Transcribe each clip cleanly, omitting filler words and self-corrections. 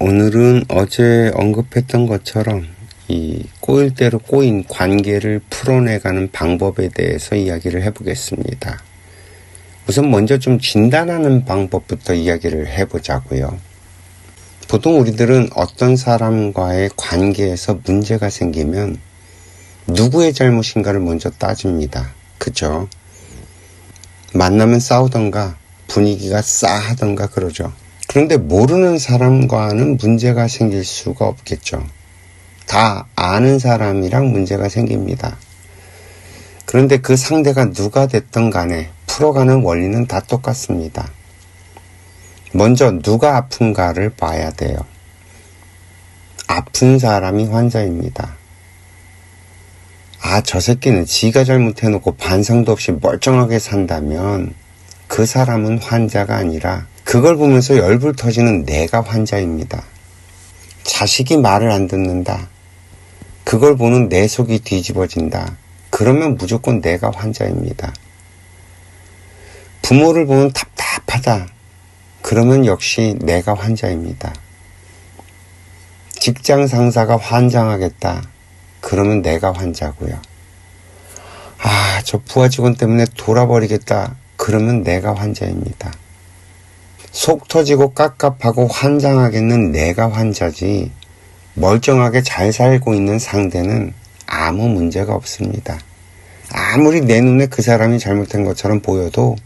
오늘은 어제 언급했던 것처럼 이 꼬일 대로 꼬인 관계를 풀어내가는 방법에 대해서 이야기를 해보겠습니다. 우선 먼저 좀 진단하는 방법부터 이야기를 해보자고요. 보통 우리들은 어떤 사람과의 관계에서 문제가 생기면 누구의 잘못인가를 먼저 따집니다. 그죠? 만나면 싸우던가 분위기가 싸하던가 그러죠. 그런데 모르는 사람과는 문제가 생길 수가 없겠죠. 다 아는 사람이랑 문제가 생깁니다. 그런데 그 상대가 누가 됐든 간에 풀어가는 원리는 다 똑같습니다. 먼저 누가 아픈가를 봐야 돼요. 아픈 사람이 환자입니다. 저 새끼는 지가 잘못해놓고 반성도 없이 멀쩡하게 산다면 그 사람은 환자가 아니라 그걸 보면서 열불 터지는 내가 환자입니다. 자식이 말을 안 듣는다. 그걸 보는 내 속이 뒤집어진다. 그러면 무조건 내가 환자입니다. 부모를 보면 답답하다. 그러면 역시 내가 환자입니다. 직장 상사가 환장하겠다. 그러면 내가 환자고요. 저 부하 직원 때문에 돌아버리겠다. 그러면 내가 환자입니다. 속 터지고 깝깝하고 환장하겠는 내가 환자지 멀쩡하게 잘 살고 있는 상대는 아무 문제가 없습니다. 아무리 내 눈에 그 사람이 잘못한 것처럼 보여도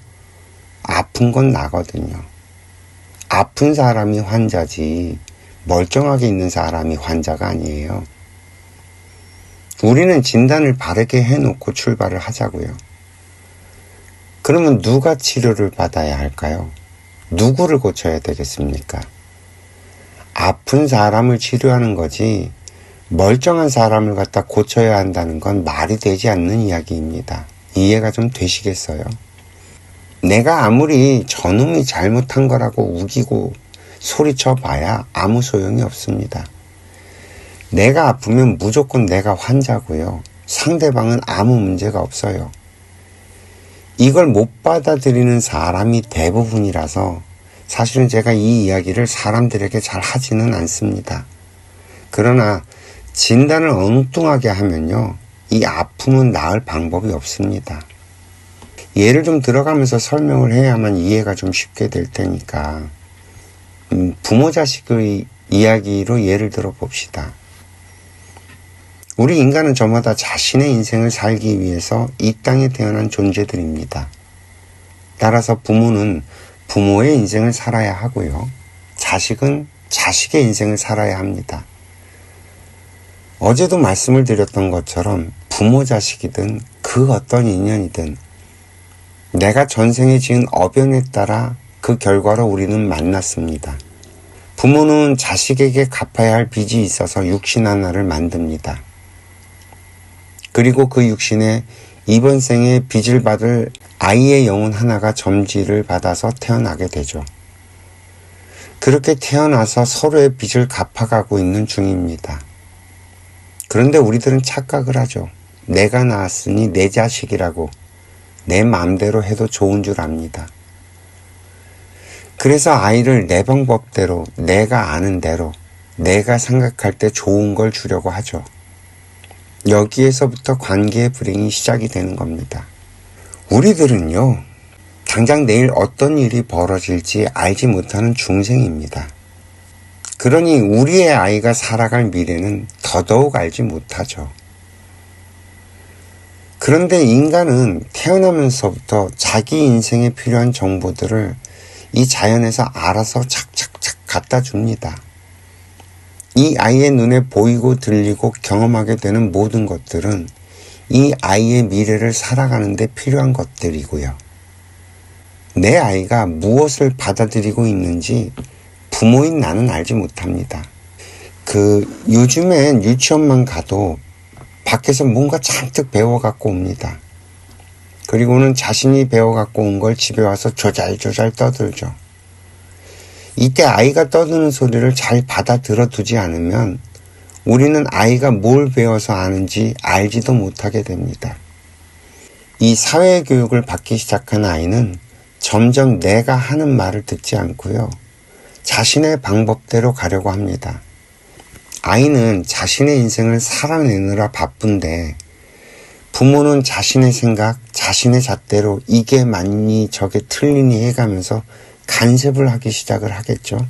아픈 건 나거든요. 아픈 사람이 환자지 멀쩡하게 있는 사람이 환자가 아니에요. 우리는 진단을 바르게 해놓고 출발을 하자고요. 그러면 누가 치료를 받아야 할까요? 누구를 고쳐야 되겠습니까? 아픈 사람을 치료하는 거지 멀쩡한 사람을 갖다 고쳐야 한다는 건 말이 되지 않는 이야기입니다. 이해가 좀 되시겠어요? 내가 아무리 저놈이 잘못한 거라고 우기고 소리쳐 봐야 아무 소용이 없습니다. 내가 아프면 무조건 내가 환자고요. 상대방은 아무 문제가 없어요. 이걸 못 받아들이는 사람이 대부분이라서 사실은 제가 이 이야기를 사람들에게 잘 하지는 않습니다. 그러나 진단을 엉뚱하게 하면요. 이 아픔은 나을 방법이 없습니다. 예를 좀 들어가면서 설명을 해야만 이해가 좀 쉽게 될 테니까 부모 자식의 이야기로 예를 들어 봅시다. 우리 인간은 저마다 자신의 인생을 살기 위해서 이 땅에 태어난 존재들입니다. 따라서 부모는 부모의 인생을 살아야 하고요. 자식은 자식의 인생을 살아야 합니다. 어제도 말씀을 드렸던 것처럼 부모 자식이든 그 어떤 인연이든 내가 전생에 지은 업연에 따라 그 결과로 우리는 만났습니다. 부모는 자식에게 갚아야 할 빚이 있어서 육신 하나를 만듭니다. 그리고 그 육신에 이번 생에 빚을 받을 아이의 영혼 하나가 점지를 받아서 태어나게 되죠. 그렇게 태어나서 서로의 빚을 갚아가고 있는 중입니다. 그런데 우리들은 착각을 하죠. 내가 낳았으니 내 자식이라고 내 마음대로 해도 좋은 줄 압니다. 그래서 아이를 내 방법대로, 내가 아는 대로, 내가 생각할 때 좋은 걸 주려고 하죠. 여기에서부터 관계의 불행이 시작이 되는 겁니다. 우리들은요, 당장 내일 어떤 일이 벌어질지 알지 못하는 중생입니다. 그러니 우리의 아이가 살아갈 미래는 더더욱 알지 못하죠. 그런데 인간은 태어나면서부터 자기 인생에 필요한 정보들을 이 자연에서 알아서 착착착 갖다 줍니다. 이 아이의 눈에 보이고 들리고 경험하게 되는 모든 것들은 이 아이의 미래를 살아가는 데 필요한 것들이고요. 내 아이가 무엇을 받아들이고 있는지 부모인 나는 알지 못합니다. 요즘엔 유치원만 가도 밖에서 뭔가 잔뜩 배워갖고 옵니다. 그리고는 자신이 배워갖고 온 걸 집에 와서 조잘조잘 떠들죠. 이때 아이가 떠드는 소리를 잘 받아들여 두지 않으면 우리는 아이가 뭘 배워서 아는지 알지도 못하게 됩니다. 이 사회교육을 받기 시작한 아이는 점점 내가 하는 말을 듣지 않고요. 자신의 방법대로 가려고 합니다. 아이는 자신의 인생을 살아내느라 바쁜데 부모는 자신의 생각, 자신의 잣대로 이게 맞니 저게 틀리니 해가면서 간섭을 하기 시작을 하겠죠.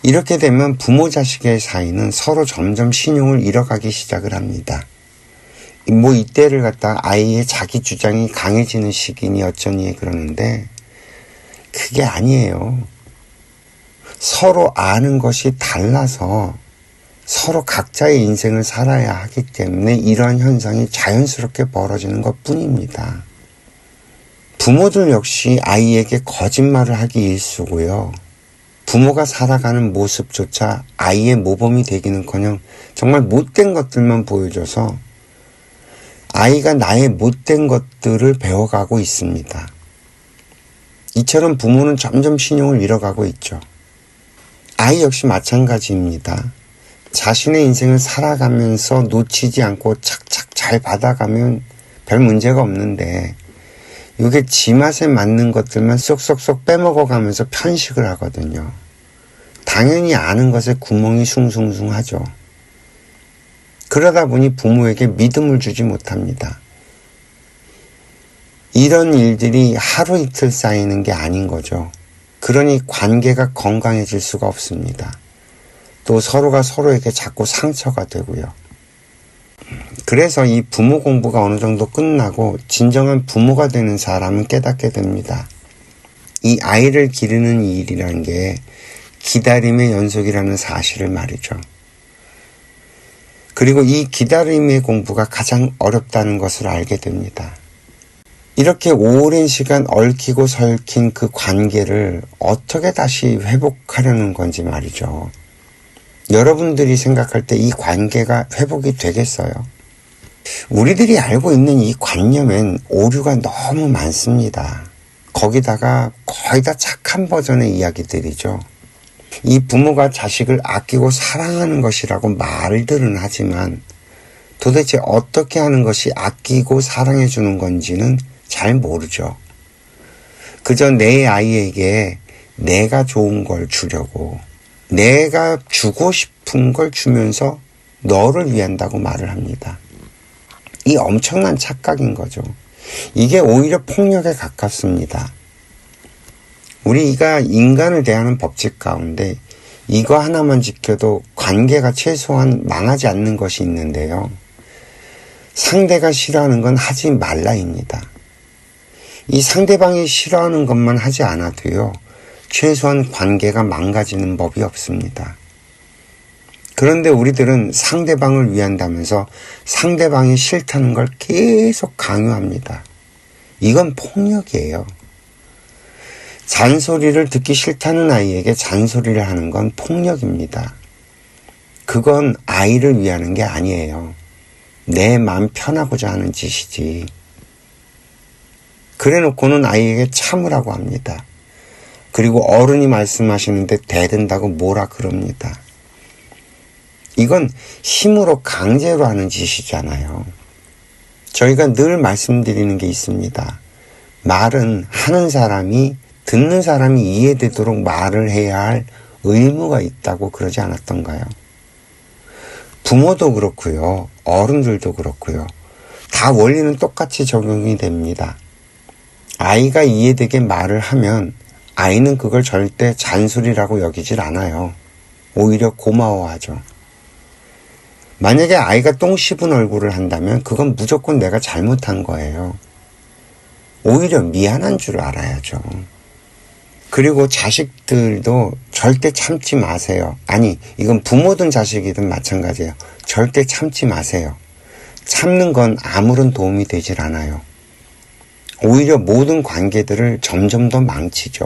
이렇게 되면 부모 자식의 사이는 서로 점점 신용을 잃어가기 시작을 합니다. 이때를 갖다 아이의 자기 주장이 강해지는 시기니 어쩌니 그러는데 그게 아니에요. 서로 아는 것이 달라서 서로 각자의 인생을 살아야 하기 때문에 이러한 현상이 자연스럽게 벌어지는 것 뿐입니다. 부모들 역시 아이에게 거짓말을 하기 일쑤고요. 부모가 살아가는 모습조차 아이의 모범이 되기는커녕 정말 못된 것들만 보여줘서 아이가 나의 못된 것들을 배워가고 있습니다. 이처럼 부모는 점점 신용을 잃어가고 있죠. 아이 역시 마찬가지입니다. 자신의 인생을 살아가면서 놓치지 않고 착착 잘 받아가면 별 문제가 없는데 이게 지 맛에 맞는 것들만 쏙쏙쏙 빼먹어가면서 편식을 하거든요. 당연히 아는 것에 구멍이 숭숭숭 하죠. 그러다 보니 부모에게 믿음을 주지 못합니다. 이런 일들이 하루 이틀 쌓이는 게 아닌 거죠. 그러니 관계가 건강해질 수가 없습니다. 또 서로가 서로에게 자꾸 상처가 되고요. 그래서 이 부모 공부가 어느 정도 끝나고 진정한 부모가 되는 사람은 깨닫게 됩니다. 이 아이를 기르는 일이라는 게 기다림의 연속이라는 사실을 말이죠. 그리고 이 기다림의 공부가 가장 어렵다는 것을 알게 됩니다. 이렇게 오랜 시간 얽히고 설킨 그 관계를 어떻게 다시 회복하려는 건지 말이죠. 여러분들이 생각할 때 이 관계가 회복이 되겠어요? 우리들이 알고 있는 이 관념엔 오류가 너무 많습니다. 거기다가 거의 다 착한 버전의 이야기들이죠. 이 부모가 자식을 아끼고 사랑하는 것이라고 말들은 하지만 도대체 어떻게 하는 것이 아끼고 사랑해 주는 건지는 잘 모르죠. 그저 내 아이에게 내가 좋은 걸 주려고 내가 주고 싶은 걸 주면서 너를 위한다고 말을 합니다. 이 엄청난 착각인 거죠. 이게 오히려 폭력에 가깝습니다. 우리가 인간을 대하는 법칙 가운데 이거 하나만 지켜도 관계가 최소한 망하지 않는 것이 있는데요. 상대가 싫어하는 건 하지 말라입니다. 이 상대방이 싫어하는 것만 하지 않아도요. 최소한 관계가 망가지는 법이 없습니다. 그런데 우리들은 상대방을 위한다면서 상대방이 싫다는 걸 계속 강요합니다. 이건 폭력이에요. 잔소리를 듣기 싫다는 아이에게 잔소리를 하는 건 폭력입니다. 그건 아이를 위하는 게 아니에요. 내 마음 편하고자 하는 짓이지. 그래 놓고는 아이에게 참으라고 합니다. 그리고 어른이 말씀하시는데 대든다고 뭐라 그럽니다. 이건 힘으로 강제로 하는 짓이잖아요. 저희가 늘 말씀드리는 게 있습니다. 말은 하는 사람이 듣는 사람이 이해되도록 말을 해야 할 의무가 있다고 그러지 않았던가요? 부모도 그렇고요. 어른들도 그렇고요. 다 원리는 똑같이 적용이 됩니다. 아이가 이해되게 말을 하면 아이는 그걸 절대 잔소리라고 여기질 않아요. 오히려 고마워하죠. 만약에 아이가 똥 씹은 얼굴을 한다면 그건 무조건 내가 잘못한 거예요. 오히려 미안한 줄 알아야죠. 그리고 자식들도 절대 참지 마세요. 아니, 이건 부모든 자식이든 마찬가지예요. 절대 참지 마세요. 참는 건 아무런 도움이 되질 않아요. 오히려 모든 관계들을 점점 더 망치죠.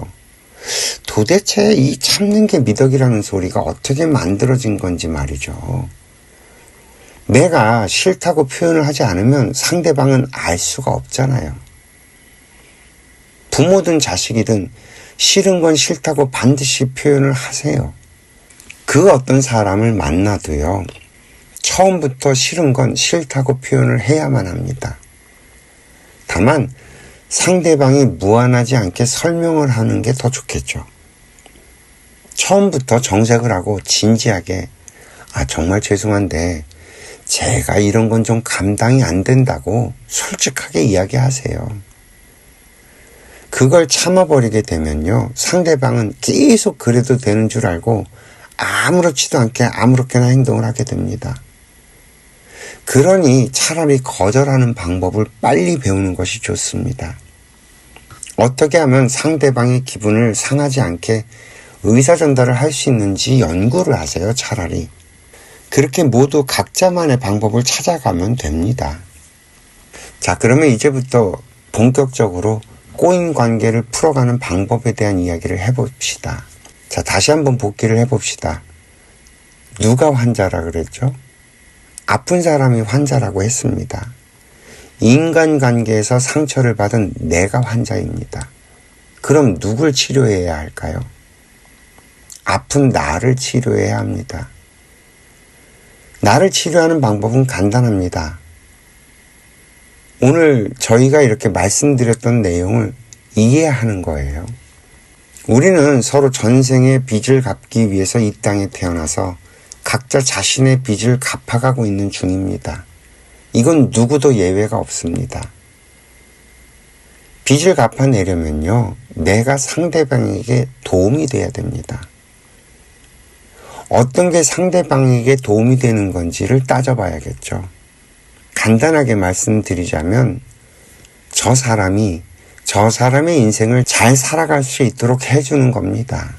도대체 이 참는 게 미덕이라는 소리가 어떻게 만들어진 건지 말이죠. 내가 싫다고 표현을 하지 않으면 상대방은 알 수가 없잖아요. 부모든 자식이든 싫은 건 싫다고 반드시 표현을 하세요. 그 어떤 사람을 만나도요. 처음부터 싫은 건 싫다고 표현을 해야만 합니다. 다만 상대방이 무안하지 않게 설명을 하는 게 더 좋겠죠. 처음부터 정색을 하고 진지하게 정말 죄송한데 제가 이런 건 좀 감당이 안 된다고 솔직하게 이야기하세요. 그걸 참아버리게 되면요, 상대방은 계속 그래도 되는 줄 알고 아무렇지도 않게 아무렇게나 행동을 하게 됩니다. 그러니 차라리 거절하는 방법을 빨리 배우는 것이 좋습니다. 어떻게 하면 상대방의 기분을 상하지 않게 의사전달을 할 수 있는지 연구를 하세요, 차라리. 그렇게 모두 각자만의 방법을 찾아가면 됩니다. 자, 그러면 이제부터 본격적으로 꼬인 관계를 풀어가는 방법에 대한 이야기를 해봅시다. 자, 다시 한번 복기를 해봅시다. 누가 환자라 그랬죠? 아픈 사람이 환자라고 했습니다. 인간관계에서 상처를 받은 내가 환자입니다. 그럼 누굴 치료해야 할까요? 아픈 나를 치료해야 합니다. 나를 치료하는 방법은 간단합니다. 오늘 저희가 이렇게 말씀드렸던 내용을 이해하는 거예요. 우리는 서로 전생의 빚을 갚기 위해서 이 땅에 태어나서 각자 자신의 빚을 갚아가고 있는 중입니다. 이건 누구도 예외가 없습니다. 빚을 갚아내려면요, 내가 상대방에게 도움이 돼야 됩니다. 어떤 게 상대방에게 도움이 되는 건지를 따져봐야겠죠. 간단하게 말씀드리자면 저 사람의 인생을 잘 살아갈 수 있도록 해주는 겁니다.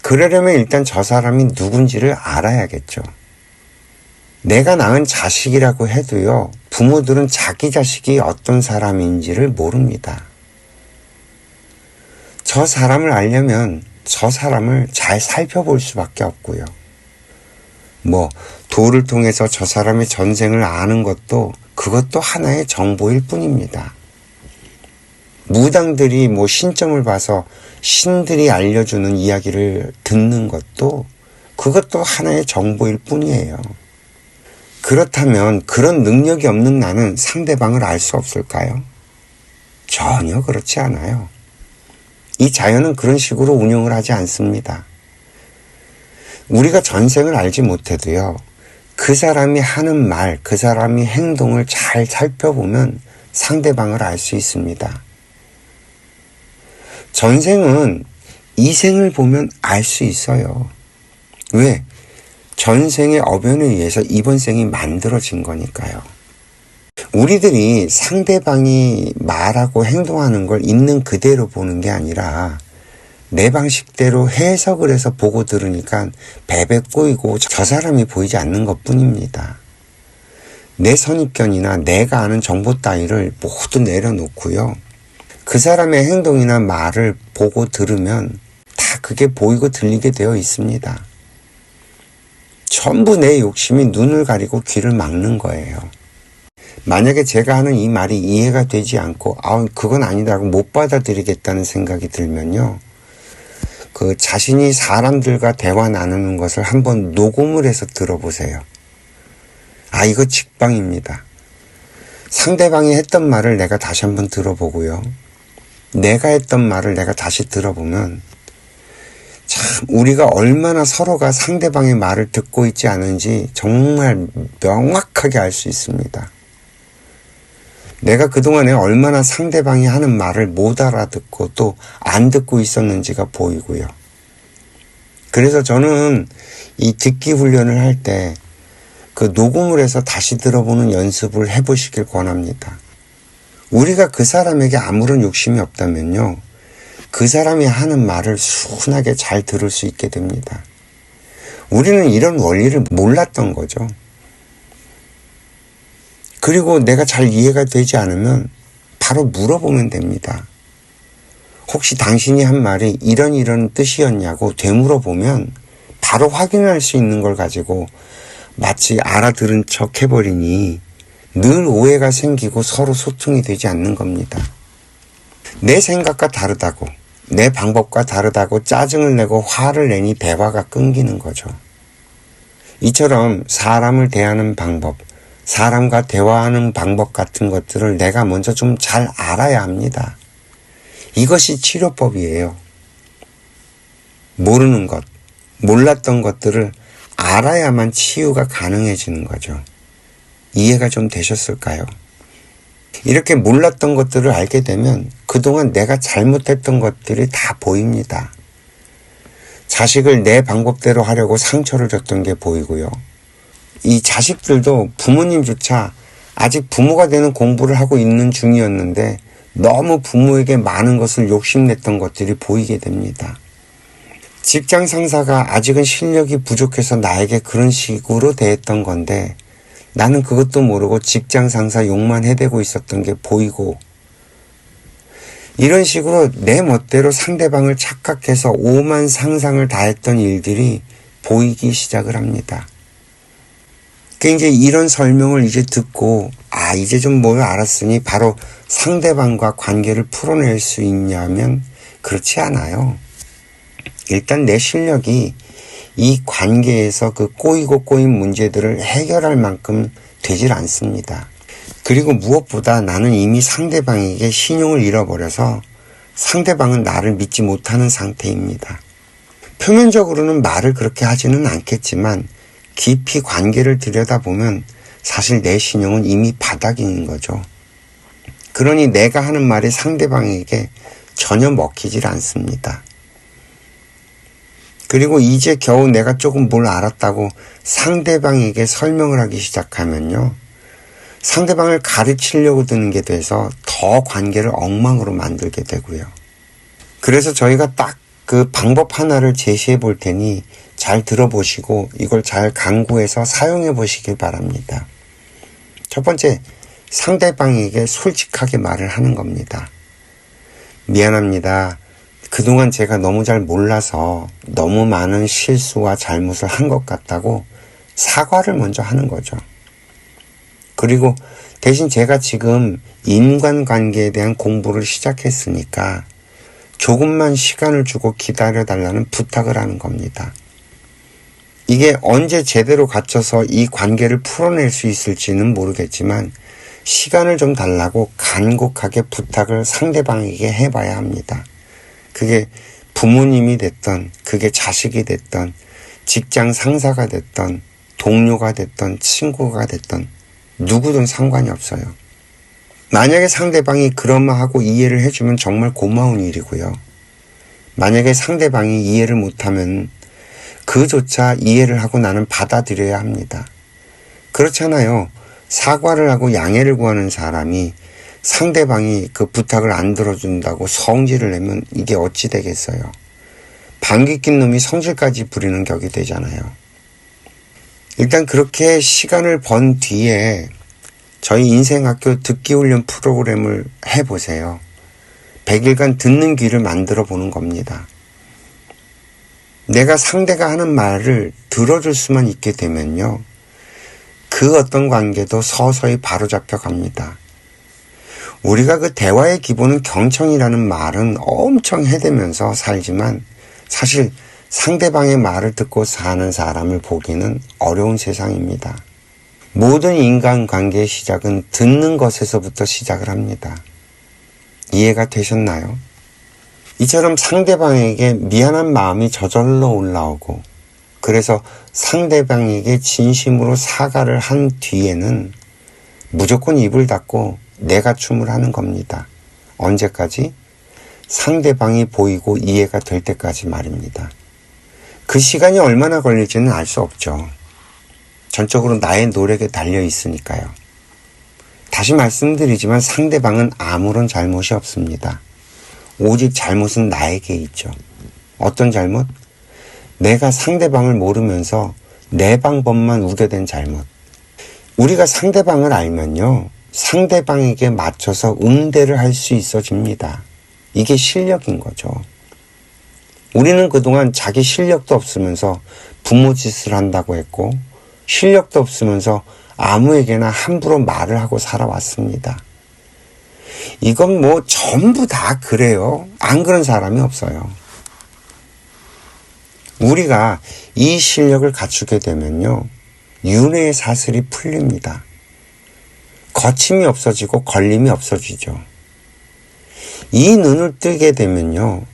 그러려면 일단 저 사람이 누군지를 알아야겠죠. 내가 낳은 자식이라고 해도요, 부모들은 자기 자식이 어떤 사람인지를 모릅니다. 저 사람을 알려면 저 사람을 잘 살펴볼 수밖에 없고요. 도를 통해서 저 사람의 전생을 아는 그것도 하나의 정보일 뿐입니다. 무당들이 신점을 봐서 신들이 알려주는 이야기를 듣는 그것도 하나의 정보일 뿐이에요. 그렇다면 그런 능력이 없는 나는 상대방을 알 수 없을까요? 전혀 그렇지 않아요. 이 자연은 그런 식으로 운영을 하지 않습니다. 우리가 전생을 알지 못해도요, 그 사람이 하는 말, 그 사람이 행동을 잘 살펴보면 상대방을 알 수 있습니다. 전생은 이 생을 보면 알 수 있어요. 왜? 전생의 어변에 의해서 이번 생이 만들어진 거니까요. 우리들이 상대방이 말하고 행동하는 걸 있는 그대로 보는 게 아니라 내 방식대로 해석을 해서 보고 들으니까 베베 꼬이고 저 사람이 보이지 않는 것뿐입니다. 내 선입견이나 내가 아는 정보 따위를 모두 내려놓고요, 그 사람의 행동이나 말을 보고 들으면 다 그게 보이고 들리게 되어 있습니다. 전부 내 욕심이 눈을 가리고 귀를 막는 거예요. 만약에 제가 하는 이 말이 이해가 되지 않고 그건 아니다고 못 받아들이겠다는 생각이 들면요, 그 자신이 사람들과 대화 나누는 것을 한번 녹음을 해서 들어보세요. 이거 직방입니다. 상대방이 했던 말을 내가 다시 한번 들어보고요, 내가 했던 말을 내가 다시 들어보면 참 우리가 얼마나 서로가 상대방의 말을 듣고 있지 않은지 정말 명확하게 알 수 있습니다. 내가 그동안에 얼마나 상대방이 하는 말을 못 알아듣고 또 안 듣고 있었는지가 보이고요. 그래서 저는 이 듣기 훈련을 할 때 그 녹음을 해서 다시 들어보는 연습을 해보시길 권합니다. 우리가 그 사람에게 아무런 욕심이 없다면요, 그 사람이 하는 말을 순하게 잘 들을 수 있게 됩니다. 우리는 이런 원리를 몰랐던 거죠. 그리고 내가 잘 이해가 되지 않으면 바로 물어보면 됩니다. 혹시 당신이 한 말이 이런 뜻이었냐고 되물어보면 바로 확인할 수 있는 걸 가지고 마치 알아들은 척 해버리니 늘 오해가 생기고 서로 소통이 되지 않는 겁니다. 내 생각과 다르다고, 내 방법과 다르다고 짜증을 내고 화를 내니 대화가 끊기는 거죠. 이처럼 사람을 대하는 방법, 사람과 대화하는 방법 같은 것들을 내가 먼저 좀 잘 알아야 합니다. 이것이 치료법이에요. 모르는 것, 몰랐던 것들을 알아야만 치유가 가능해지는 거죠. 이해가 좀 되셨을까요? 이렇게 몰랐던 것들을 알게 되면 그동안 내가 잘못했던 것들이 다 보입니다. 자식을 내 방법대로 하려고 상처를 줬던 게 보이고요. 이 자식들도 부모님조차 아직 부모가 되는 공부를 하고 있는 중이었는데 너무 부모에게 많은 것을 욕심냈던 것들이 보이게 됩니다. 직장 상사가 아직은 실력이 부족해서 나에게 그런 식으로 대했던 건데 나는 그것도 모르고 직장 상사 욕만 해대고 있었던 게 보이고, 이런 식으로 내 멋대로 상대방을 착각해서 오만 상상을 다했던 일들이 보이기 시작을 합니다. 그러니까 이제 이런 설명을 이제 듣고 이제 좀 뭘 알았으니 바로 상대방과 관계를 풀어낼 수 있냐면 그렇지 않아요. 일단 내 실력이 이 관계에서 그 꼬이고 꼬인 문제들을 해결할 만큼 되질 않습니다. 그리고 무엇보다 나는 이미 상대방에게 신용을 잃어버려서 상대방은 나를 믿지 못하는 상태입니다. 표면적으로는 말을 그렇게 하지는 않겠지만 깊이 관계를 들여다보면 사실 내 신용은 이미 바닥인 거죠. 그러니 내가 하는 말이 상대방에게 전혀 먹히질 않습니다. 그리고 이제 겨우 내가 조금 뭘 알았다고 상대방에게 설명을 하기 시작하면요, 상대방을 가르치려고 드는 게 돼서 더 관계를 엉망으로 만들게 되고요. 그래서 저희가 딱 그 방법 하나를 제시해 볼 테니 잘 들어보시고 이걸 잘 강구해서 사용해 보시길 바랍니다. 첫 번째, 상대방에게 솔직하게 말을 하는 겁니다. 미안합니다. 그동안 제가 너무 잘 몰라서 너무 많은 실수와 잘못을 한 것 같다고 사과를 먼저 하는 거죠. 그리고 대신 제가 지금 인간관계에 대한 공부를 시작했으니까 조금만 시간을 주고 기다려달라는 부탁을 하는 겁니다. 이게 언제 제대로 갖춰서 이 관계를 풀어낼 수 있을지는 모르겠지만 시간을 좀 달라고 간곡하게 부탁을 상대방에게 해봐야 합니다. 그게 부모님이 됐던, 그게 자식이 됐던, 직장 상사가 됐던, 동료가 됐던, 친구가 됐던 누구든 상관이 없어요. 만약에 상대방이 그러마하고 이해를 해주면 정말 고마운 일이고요. 만약에 상대방이 이해를 못하면 그조차 이해를 하고 나는 받아들여야 합니다. 그렇잖아요. 사과를 하고 양해를 구하는 사람이 상대방이 그 부탁을 안 들어준다고 성질을 내면 이게 어찌 되겠어요. 방귀 낀 놈이 성질까지 부리는 격이 되잖아요. 일단 그렇게 시간을 번 뒤에 저희 인생학교 듣기훈련 프로그램을 해보세요. 100일간 듣는 귀를 만들어 보는 겁니다. 내가 상대가 하는 말을 들어줄 수만 있게 되면요, 그 어떤 관계도 서서히 바로잡혀 갑니다. 우리가 그 대화의 기본은 경청이라는 말은 엄청 해대면서 살지만 사실 상대방의 말을 듣고 사는 사람을 보기는 어려운 세상입니다. 모든 인간관계의 시작은 듣는 것에서부터 시작을 합니다. 이해가 되셨나요? 이처럼 상대방에게 미안한 마음이 저절로 올라오고, 그래서 상대방에게 진심으로 사과를 한 뒤에는 무조건 입을 닫고 내가 춤을 하는 겁니다. 언제까지? 상대방이 보이고 이해가 될 때까지 말입니다. 그 시간이 얼마나 걸릴지는 알 수 없죠. 전적으로 나의 노력에 달려 있으니까요. 다시 말씀드리지만 상대방은 아무런 잘못이 없습니다. 오직 잘못은 나에게 있죠. 어떤 잘못? 내가 상대방을 모르면서 내 방법만 우겨댄 잘못. 우리가 상대방을 알면요, 상대방에게 맞춰서 응대를 할 수 있어집니다. 이게 실력인 거죠. 우리는 그동안 자기 실력도 없으면서 부모 짓을 한다고 했고, 실력도 없으면서 아무에게나 함부로 말을 하고 살아왔습니다. 이건 뭐 전부 다 그래요. 안 그런 사람이 없어요. 우리가 이 실력을 갖추게 되면요, 윤회의 사슬이 풀립니다. 거침이 없어지고 걸림이 없어지죠. 이 눈을 뜨게 되면요,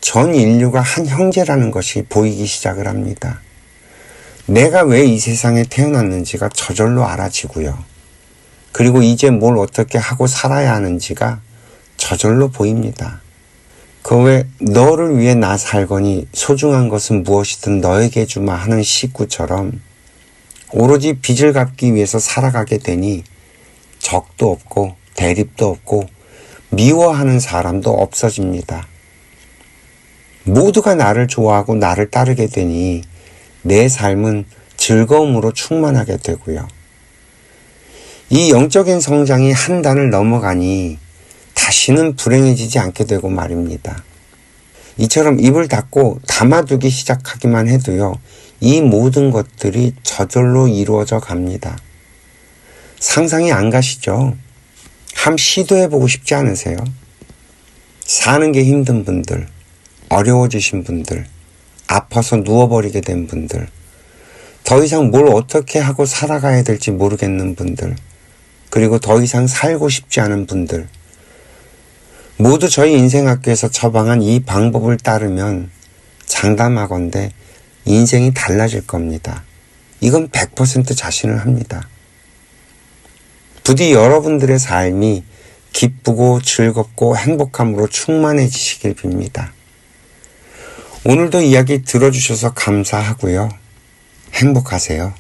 전 인류가 한 형제라는 것이 보이기 시작을 합니다. 내가 왜 이 세상에 태어났는지가 저절로 알아지고요. 그리고 이제 뭘 어떻게 하고 살아야 하는지가 저절로 보입니다. 그 외 너를 위해 나 살거니 소중한 것은 무엇이든 너에게 주마 하는 시구처럼 오로지 빚을 갚기 위해서 살아가게 되니 적도 없고 대립도 없고 미워하는 사람도 없어집니다. 모두가 나를 좋아하고 나를 따르게 되니 내 삶은 즐거움으로 충만하게 되고요. 이 영적인 성장이 한 단을 넘어가니 다시는 불행해지지 않게 되고 말입니다. 이처럼 입을 닫고 담아두기 시작하기만 해도요, 이 모든 것들이 저절로 이루어져 갑니다. 상상이 안 가시죠? 한번 시도해보고 싶지 않으세요? 사는 게 힘든 분들, 어려워지신 분들, 아파서 누워버리게 된 분들, 더 이상 뭘 어떻게 하고 살아가야 될지 모르겠는 분들, 그리고 더 이상 살고 싶지 않은 분들, 모두 저희 인생학교에서 처방한 이 방법을 따르면 장담하건대 인생이 달라질 겁니다. 이건 100% 자신을 합니다. 부디 여러분들의 삶이 기쁘고 즐겁고 행복함으로 충만해지시길 빕니다. 오늘도 이야기 들어주셔서 감사하고요. 행복하세요.